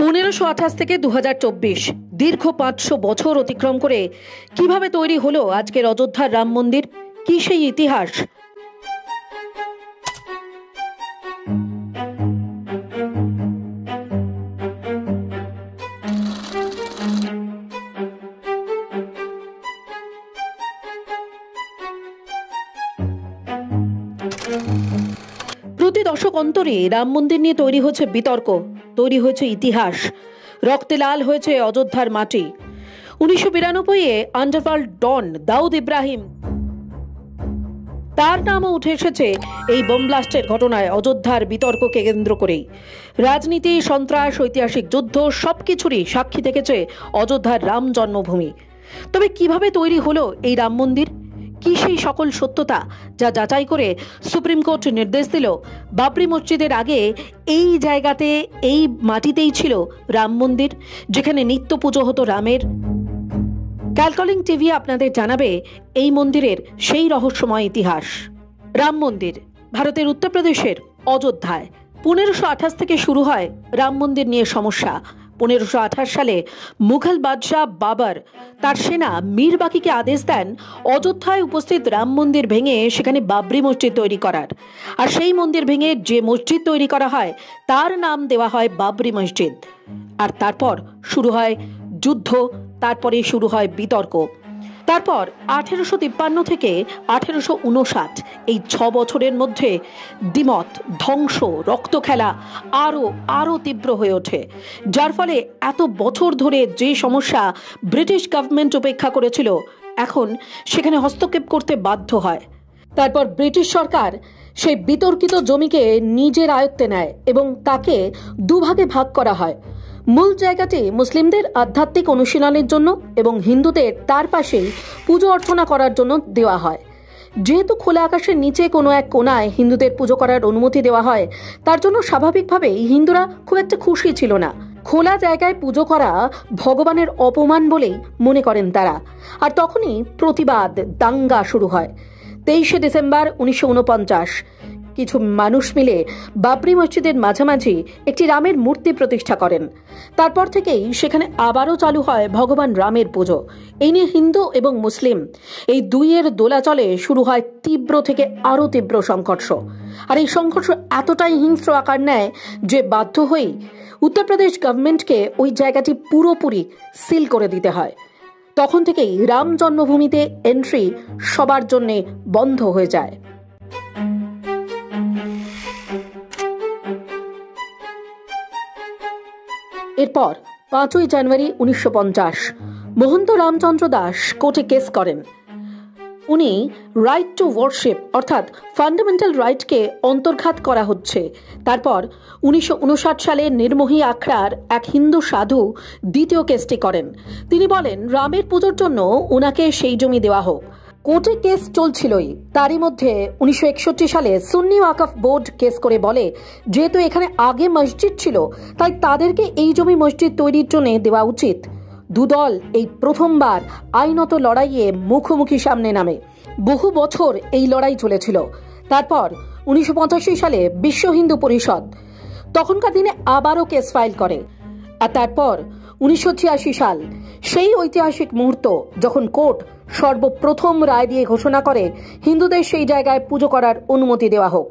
1528 থেকে 2024 দীর্ঘ 500 বছর অতিক্রম করে কিভাবে তৈরি হলো আজকের অযোধ্যার রাম মন্দির, কি সেই ইতিহাস? প্রতি দশক অন্তরে রাম মন্দির নিয়ে তৈরি হয়েছে বিতর্ক, তৈরি হয়েছে ইতিহাস, রক্তে লাল হয়েছে অযোধ্যার মাটি। 1992-এ আন্ডারওয়ার্ল্ড ডন দাউদ ইব্রাহিম, তার নামও উঠে এসেছে এই বোম ব্লাস্টের ঘটনায়। অযোধ্যার বিতর্ককে কেন্দ্র করেই রাজনীতি, সন্ত্রাস, ঐতিহাসিক যুদ্ধ সবকিছুরই সাক্ষী থেকেছে অযোধ্যার রাম জন্মভূমি। তবে কিভাবে তৈরি হলো এই রাম মন্দির, কি সেই সকল সত্যতা যা যাচাই করে সুপ্রিম কোর্ট নির্দেশ দিল বাবরি মসজিদের আগে এই জায়গাতে, এই মাটিতেই ছিল রাম মন্দির, যেখানে নিত্য পুজো হতো রামের? ক্যালকলিং টিভি আপনাদের জানাবে এই মন্দিরের সেই রহস্যময় ইতিহাস। রাম মন্দির ভারতের উত্তরপ্রদেশের অযোধ্যায় 1528 থেকে শুরু হয় রাম মন্দির নিয়ে সমস্যা। 1528 সালে মুঘল বাদশাহ বাবর তার সেনা মীর বাকিকে আদেশ দেন অযোধ্যায় উপস্থিত রাম মন্দির ভেঙে সেখানে বাবরি মসজিদ তৈরি করার। আর সেই মন্দির ভেঙে যে মসজিদ তৈরি করা হয় তার নাম দেওয়া হয় বাবরি মসজিদ। আর তারপর শুরু হয় যুদ্ধ, তারপরে শুরু হয় বিতর্ক। তারপর 1853 থেকে 1859 এই 6 বছরের মধ্যে দ্বিমত, ধ্বংস, রক্ত খেলা আরো তীব্র হয়ে ওঠে, যার ফলে এত বছর ধরে যে সমস্যা ব্রিটিশ গভর্নমেন্ট উপেক্ষা করেছিল এখন সেখানে হস্তক্ষেপ করতে বাধ্য হয়। তারপর ব্রিটিশ সরকার সেই বিতর্কিত জমিকে নিজের আয়ত্তে নেয় এবং তাকে দুভাগে ভাগ করা হয়। মূল জায়গাটি মুসলিমদের আধ্যাত্মিক অনুশীলনের জন্য এবং হিন্দুদের তার পাশেই পুজো অর্চনা করার জন্য দেওয়া হয়। যেহেতু খোলা আকাশের নিচে কোনো এক কোণায় হিন্দুদের পুজো করার অনুমতি দেওয়া হয়, তার জন্য স্বাভাবিকভাবেই হিন্দুরা খুব একটা খুশি ছিল না। খোলা জায়গায় পুজো করা ভগবানের অপমান বলেই মনে করেন তারা। আর তখনই প্রতিবাদ, দাঙ্গা শুরু হয়। 23শে ডিসেম্বর 1949 কিছু মানুষ মিলে বাবরি মসজিদের মাঝামাঝি একটি রামের মূর্তি প্রতিষ্ঠা করেন। তারপর থেকেই সেখানে আবারও চালু হয় ভগবান রামের পুজো। এই নিয়ে হিন্দু এবং মুসলিম এই দুইয়ের দোলাচলে শুরু হয় তীব্র থেকে আরো তীব্র সংঘর্ষ। আর এই সংঘর্ষ এতটাই হিংস্র আকার নেয় যে বাধ্য হয়েই উত্তরপ্রদেশ গভর্নমেন্টকে ওই জায়গাটি পুরোপুরি সিল করে দিতে হয়। তখন থেকেই রাম জন্মভূমিতে এন্ট্রি সবার জন্য বন্ধ হয়ে যায়। এরপর 5ই জানুয়ারি 1950 মহন্ত রামচন্দ্র দাস কোর্টে কেস করেন। উনি রাইট টু ওয়ার্শিপ অর্থাৎ ফান্ডামেন্টাল রাইটকে অন্তর্ঘাত করা হচ্ছে। তারপর 1959 সালে নির্মোহী আখড়ার এক হিন্দু সাধু দ্বিতীয় কেসটি করেন। তিনি বলেন রামের পুজোর জন্য ওনাকে সেই জমি দেওয়া হোক। কোর্টে কেস চলছিলই, তারই মধ্যে 1961 সালে সুন্নি ওয়াকফ বোর্ড কেস করে বলে যেহেতু এখানে আগে মসজিদ ছিল তাই তাদেরকে এই জমি মসজিদ তৈরির জন্য দেওয়া উচিত। দুদল এই প্রথমবার আইনত লড়াইয়ে মুখোমুখি সামনে নামে। বহু বছর এই লড়াই চলেছিল। তারপর 1985 সালে বিশ্ব হিন্দু পরিষদ তখনকার দিনে আবারও কেস ফাইল করে। আর তারপর 1986 সাল সেই ঐতিহাসিক মুহূর্ত যখন কোর্ট সর্বপ্রথম রায় দিয়ে ঘোষণা করে হিন্দুদের সেই জায়গায় পুজো করার অনুমতি দেওয়া হোক।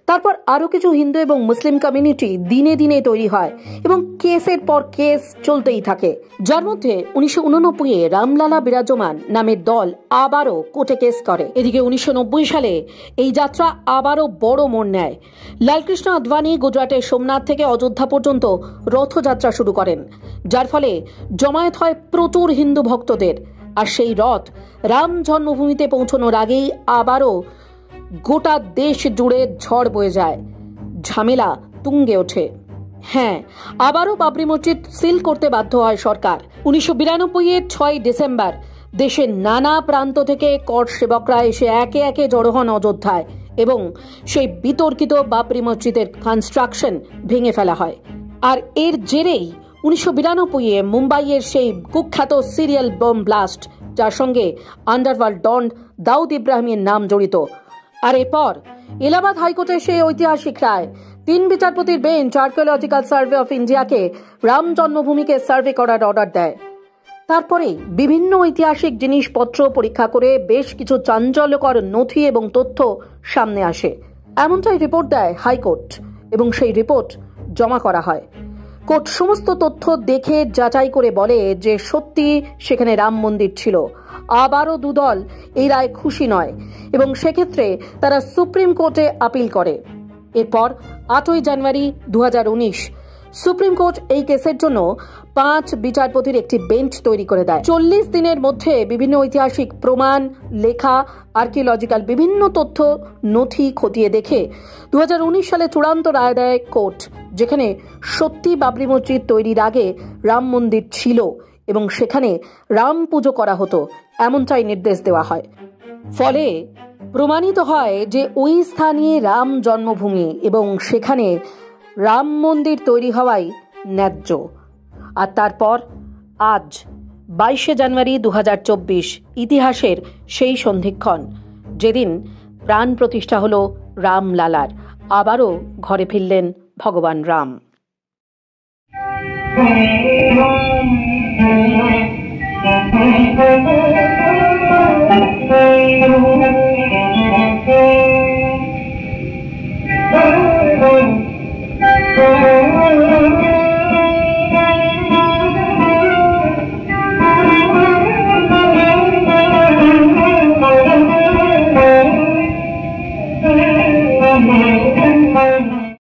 তারপর আরো কিছু হিন্দু এবং মুসলিম কমিউনিটি দিনে দিনে তৈরি হয় এবং কেসের পর কেস চলতেই থাকে, যার মধ্যে 1989-এ রামলালা বিরাজমান নামের দল আবারও কোর্টে কেস করে। এদিকে 1990 সালে এই যাত্রা আবারও বড় মোড় নেয়। লালকৃষ্ণ আদবানি গুজরাটের সোমনাথ থেকে অযোধ্যা পর্যন্ত রথযাত্রা শুরু করেন, যার ফলে জমায়েত হয় প্রচুর হিন্দু ভক্তদের। আর সেই রথ রাম জন্মভূমিতে পৌঁছানোর আগেই আবারও গোটা দেশ জুড়ে ঝড় বয়ে যায়, ঝামেলা তুঙ্গে ওঠে। হ্যাঁ, আবারও বাবরি মসজিদ সিল করতে বাধ্য হয় সরকার। 1992-এর 6 ডিসেম্বর দেশের নানা প্রান্ত থেকে কর সেবকরা এসে একে একে জড়ো হন অযোধ্যায় এবং সেই বিতর্কিত বাবরি মসজিদের কনস্ট্রাকশন ভেঙে ফেলা হয়। আর এর জেরেই 1992-এ মুম্বাইয়ের সেই কুখ্যাত সিরিয়াল বোম ব্লাস্ট, যার সঙ্গে আন্ডারওয়ার্ল্ড ডন দাউদ ইব্রাহিমের নাম জড়িত। আর এরপর এলাহাবাদ হাইকোর্টের সেই ঐতিহাসিক রায়, তিন বিচারপতির বেঞ্চ আর্কিওলজিক্যাল সার্ভে অফ ইন্ডিয়াকে রাম জন্মভূমিকে সার্ভে করার অর্ডার দেয়। তারপরে বিভিন্ন ঐতিহাসিক জিনিসপত্র পরীক্ষা করে বেশ কিছু চাঞ্চল্যকর নথি এবং তথ্য সামনে আসে। এমনটাই রিপোর্ট দেয় হাইকোর্ট এবং সেই রিপোর্ট জমা করা হয়। কোর্ট সমস্ত তথ্য দেখে যাচাই করে বলে যে সত্যি সেখানে রাম মন্দির ছিল। আবারও দুদল এই রায় খুশি নয় এবং সেক্ষেত্রে তারা সুপ্রিম কোর্টে আপিল করে। এরপর 8ই জানুয়ারি 2019 সুপ্রিম কোর্ট এই কেসের জন্য 5 বিচারপতির একটি বেঞ্চ তৈরি করে দেয়। 40 দিনের মধ্যে বিভিন্ন ঐতিহাসিক প্রমাণ, লেখা, আর্কিওলজিক্যাল বিভিন্ন তথ্য নথি খতিয়ে দেখে 2019 সালে চূড়ান্ত রায় দেয় কোর্ট, যেখানে সত্যি বাবরি মসজিদ তৈরির আগে রাম মন্দির ছিল এবং সেখানে রাম পুজো করা হতো, এমনটাই নির্দেশ দেওয়া হয়। ফলে প্রমাণিত হয় যে ওই স্থানে রাম জন্মভূমি এবং সেখানে রাম মন্দির তৈরি হওয়াই ন্যায্য। আর তারপর আজ 22শে জানুয়ারি 2024 ইতিহাসের সেই সন্ধিক্ষণ, যেদিন প্রাণ প্রতিষ্ঠা হলো রামলালার। আবারও ঘরে ফিরলেন ভগবান রাম।